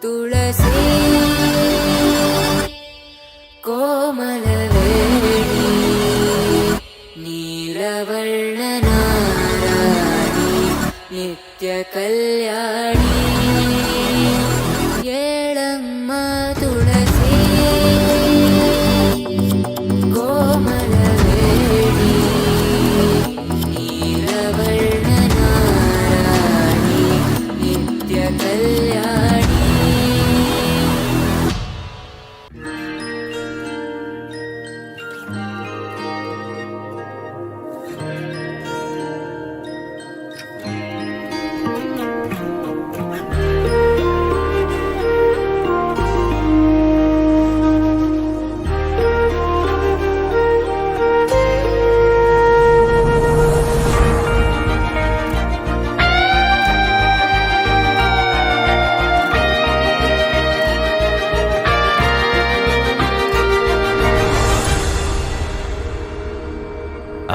തുളസി കോമലവേണി നീലവർണ്ണനാരാണി നിത്യകല്യാണി ഏളമ്മ തുളസി കോമലവേണി നീലവർണ്ണനാരാണി നിത്യകല്യാണി.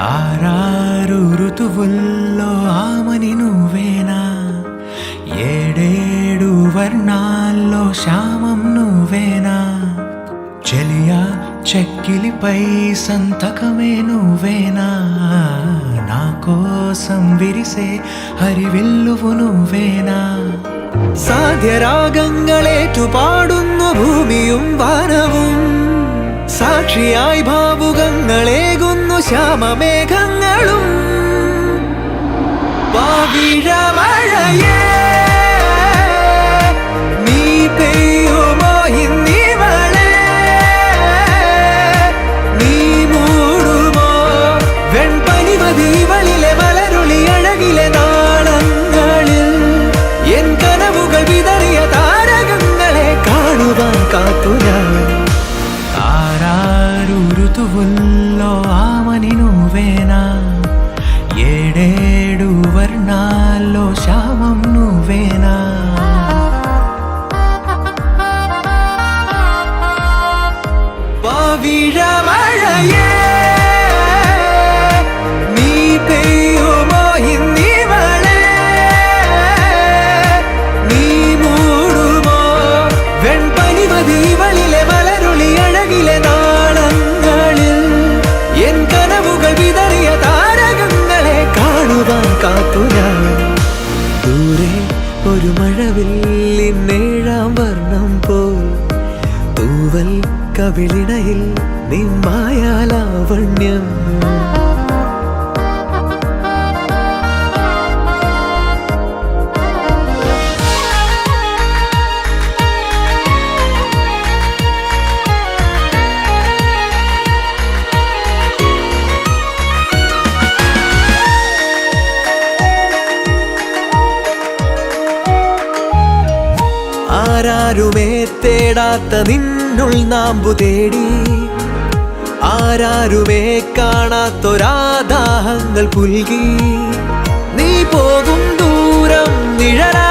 ఆరారు ఋతువుల్లో ఆమని నువ్వేనా, ఏడేడు వర్ణాల్లో శ్యామం నువ్వేనా, చెలియా చెక్కిలిపై సంతకమే నువ్వేనా, నా కోసం విరిసే హరివిల్లువు నువ్వేనా. സാധ്യരാഗങ്ങളേറ്റു പാടുന്നു ഭൂമിയും വാനവും, സാക്ഷിയായി ഭാവുകങ്ങളേകുന്നു ശ്യാമമേഘങ്ങളും. പാവിഴമഴയേ നീ പെയ്യുമോ ഇന്നിവളെ, നീ മൂടുമോ വെൺപനിമതിവളിലെ മലരുളി അഴകിലെ നാളങ്ങളിൽ, എൻ കനവുകൾ വിതറിയ താരകങ്ങളെ കാണുവാൻ കാത്തു ഞാൻ. ఆరారు ఋతువుల్లో ఆమని నువ్వేనా, ఏడేడు వర్ణాల్లో శ్యామం నువ్వేనా. പാവിഴമഴയേ നീ പെയ്യുമോ ഇന്നിവളെ, നീ മൂടുമോ വെൺപനിമതിവളിലെ മലരുളി അഴകിലെ നാളങ്ങളിൽ, എൻ കനവുകൾ വിതറിയ താരകങ്ങളെ കാണുവാൻ കാത്തു ഞാൻ. ദൂരെ ഒരു മഴവില്ലിന്നേഴാം വർണ്ണം പോൽ, തൂവൽ കവിളിണയിൽ നിമ്മായാലാവണ്യം. ആരാരുമേ തേടാത്ത നിന്നുൾ നാമ്പു തേടി, ആരാരുമേ കാണാത്തൊരാദാഹങ്ങൾ പുൽകി, നീ പോകും ദൂരം നിഴലാ